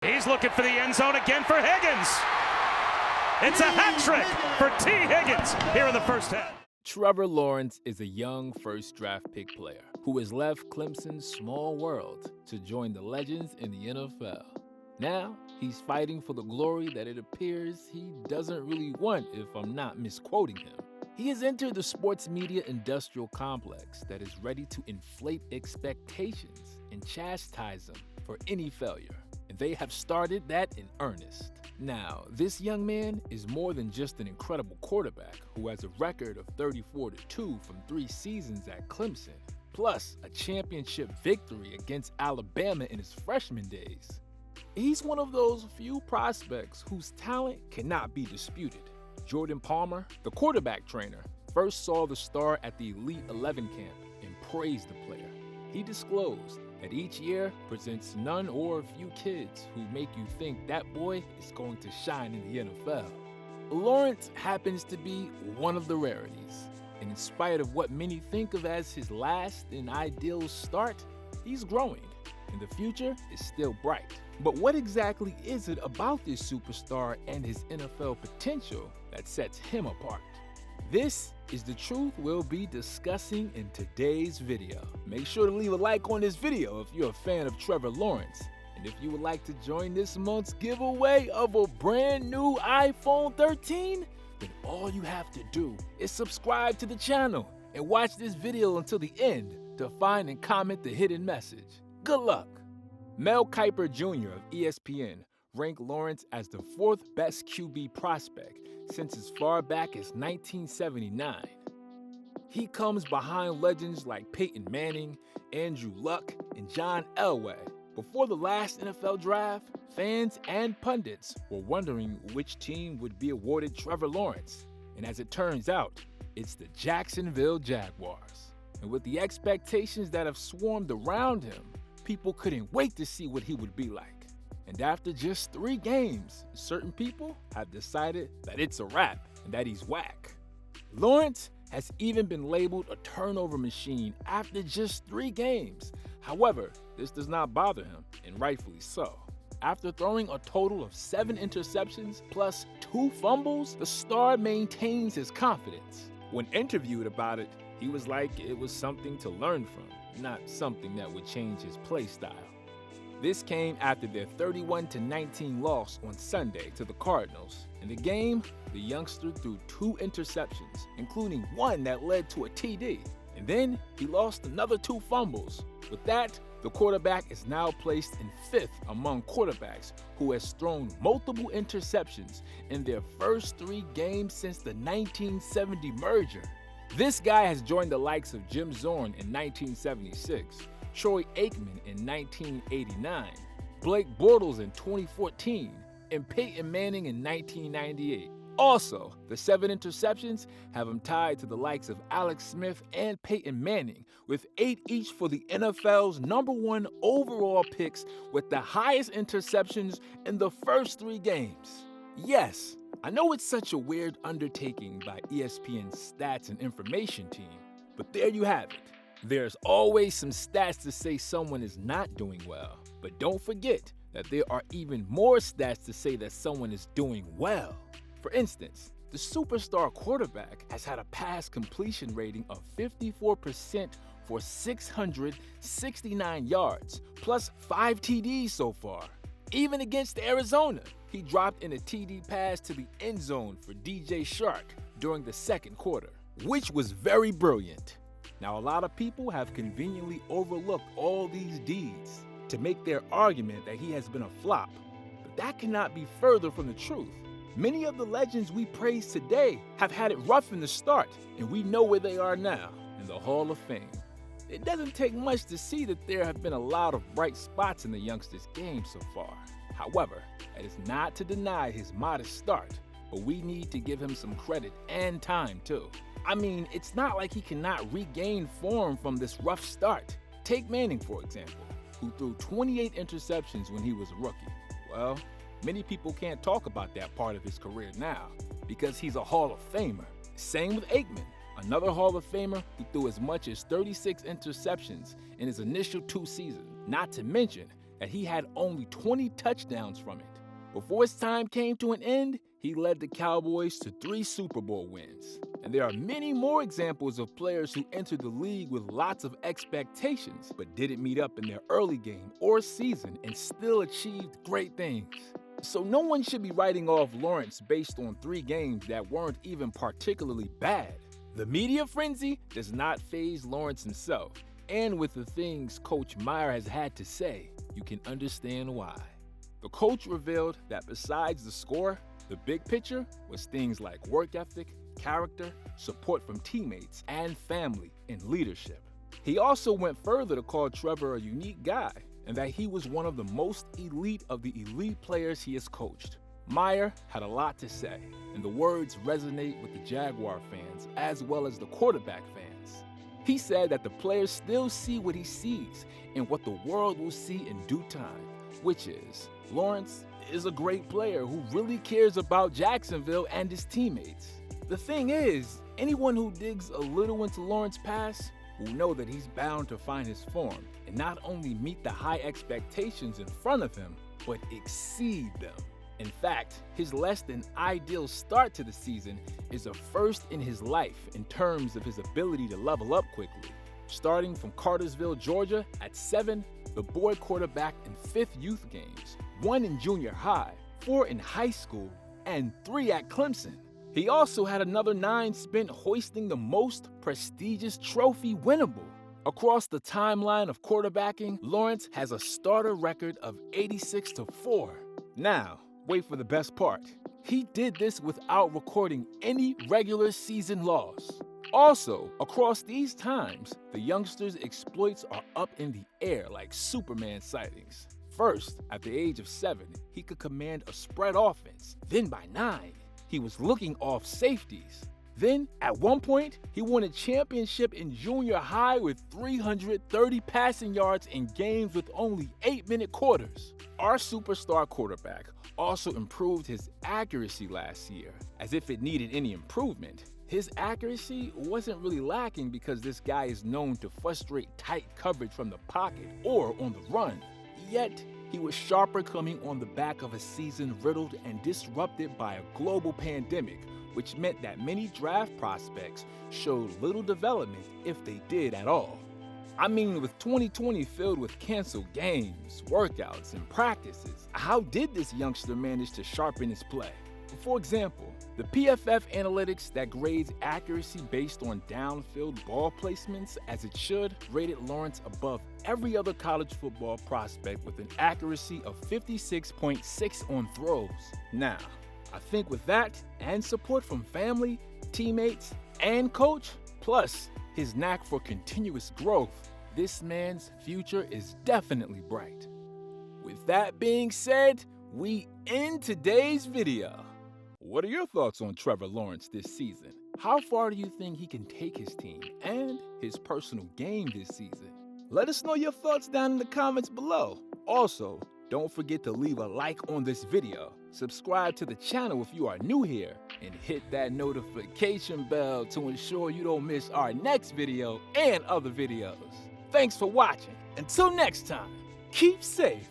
He's looking for the end zone again for Higgins. It's a hat trick for T. Higgins here in the first half. Trevor Lawrence is a young first-draft pick player who has left Clemson's small world to join the legends in the NFL. Now, he's fighting for the glory that it appears he doesn't really want, if I'm not misquoting him. He has entered the sports media industrial complex that is ready to inflate expectations and chastise them for any failure. And they have started that in earnest. Now, this young man is more than just an incredible quarterback who has a record of 34-2 from 3 seasons at Clemson, plus a championship victory against Alabama in his freshman days. He's one of those few prospects whose talent cannot be disputed. Jordan Palmer, the quarterback trainer, first saw the star at the Elite 11 camp and praised the player. He disclosed that each year presents none or few kids who make you think that boy is going to shine in the NFL. Lawrence happens to be one of the rarities, and in spite of what many think of as his last and ideal start, he's growing, and the future is still bright. But what exactly is it about this superstar and his NFL potential that sets him apart? This is the truth we'll be discussing in today's video. Make sure to leave a like on this video if you're a fan of Trevor Lawrence. And if you would like to join this month's giveaway of a brand new iPhone 13, then all you have to do is subscribe to the channel and watch this video until the end to find and comment the hidden message. Good luck! Mel Kiper Jr. of ESPN ranked Lawrence as the 4th best QB prospect since as far back as 1979. He comes behind legends like Peyton Manning, Andrew Luck, and John Elway. Before the last NFL draft, fans and pundits were wondering which team would be awarded Trevor Lawrence. And as it turns out, it's the Jacksonville Jaguars. And with the expectations that have swarmed around him, people couldn't wait to see what he would be like. And after just 3 games, certain people have decided that it's a wrap and that he's whack. Lawrence has even been labeled a turnover machine after just 3 games. However, this does not bother him, and rightfully so. After throwing a total of 7 interceptions plus 2 fumbles, the star maintains his confidence. When interviewed about it, he was like it was something to learn from, not something that would change his play style. This came after their 31-19 loss on Sunday to the Cardinals. In the game, the youngster threw 2 interceptions, including one that led to a TD. And then he lost another 2 fumbles. With that, the quarterback is now placed in 5th among quarterbacks who has thrown multiple interceptions in their first 3 games since the 1970 merger. This guy has joined the likes of Jim Zorn in 1976, Troy Aikman in 1989, Blake Bortles in 2014, and Peyton Manning in 1998. Also, the 7 interceptions have him tied to the likes of Alex Smith and Peyton Manning, with 8 each for the NFL's #1 overall picks with the highest interceptions in the first 3 games. Yes, I know it's such a weird undertaking by ESPN's stats and information team, but there you have it. There's always some stats to say someone is not doing well, but don't forget that there are even more stats to say that someone is doing well. For instance, the superstar quarterback has had a pass completion rating of 54% for 669 yards, plus 5 TDs so far. Even against Arizona, he dropped in a TD pass to the end zone for DJ Shark during the 2nd quarter, which was very brilliant. Now, a lot of people have conveniently overlooked all these deeds to make their argument that he has been a flop, but that cannot be further from the truth. Many of the legends we praise today have had it rough in the start, and we know where they are now, in the Hall of Fame. It doesn't take much to see that there have been a lot of bright spots in the youngster's game so far. However, that is not to deny his modest start, but we need to give him some credit and time too. I mean, it's not like he cannot regain form from this rough start. Take Manning, for example, who threw 28 interceptions when he was a rookie. Well, many people can't talk about that part of his career now because he's a Hall of Famer. Same with Aikman, another Hall of Famer who threw as much as 36 interceptions in his initial 2 seasons. Not to mention that he had only 20 touchdowns from it. Before his time came to an end, he led the Cowboys to 3 Super Bowl wins. And there are many more examples of players who entered the league with lots of expectations, but didn't meet up in their early game or season and still achieved great things. So no one should be writing off Lawrence based on 3 games that weren't even particularly bad. The media frenzy does not faze Lawrence himself, and with the things Coach Meyer has had to say, you can understand why. The coach revealed that besides the score, the big picture was things like work ethic, character, support from teammates and family, and leadership. He also went further to call Trevor a unique guy and that he was one of the most elite of the elite players he has coached. Meyer had a lot to say, and the words resonate with the Jaguar fans as well as the quarterback fans. He said that the players still see what he sees and what the world will see in due time, which is Lawrence is a great player who really cares about Jacksonville and his teammates. The thing is, anyone who digs a little into Lawrence's past will know that he's bound to find his form and not only meet the high expectations in front of him, but exceed them. In fact, his less than ideal start to the season is a first in his life in terms of his ability to level up quickly. Starting from Cartersville, Georgia at 7, the boy quarterbacked in 5th youth games, 1 in junior high, 4 in high school, and 3 at Clemson. He also had another 9 spent hoisting the most prestigious trophy winnable. Across the timeline of quarterbacking, Lawrence has a starter record of 86-4. Now, wait for the best part. He did this without recording any regular season loss. Also, across these times, the youngster's exploits are up in the air like Superman sightings. First, at the age of 7, he could command a spread offense. Then by 9, he was looking off safeties. Then, at one point, he won a championship in junior high with 330 passing yards in games with only 8-minute quarters. Our superstar quarterback also improved his accuracy last year, as if it needed any improvement. His accuracy wasn't really lacking because this guy is known to frustrate tight coverage from the pocket or on the run. Yet, he was sharper coming on the back of a season riddled and disrupted by a global pandemic, which meant that many draft prospects showed little development if they did at all. I mean, with 2020 filled with canceled games, workouts, and practices, how did this youngster manage to sharpen his play? For example, the PFF analytics that grades accuracy based on downfield ball placements as it should rated Lawrence above every other college football prospect with an accuracy of 56.6 on throws. Now, I think with that and support from family, teammates, and coach, plus his knack for continuous growth, this man's future is definitely bright. With that being said, we end today's video. What are your thoughts on Trevor Lawrence this season? How far do you think he can take his team and his personal game this season? Let us know your thoughts down in the comments below. Also, don't forget to leave a like on this video, subscribe to the channel if you are new here, and hit that notification bell to ensure you don't miss our next video and other videos. Thanks for watching. Until next time, keep safe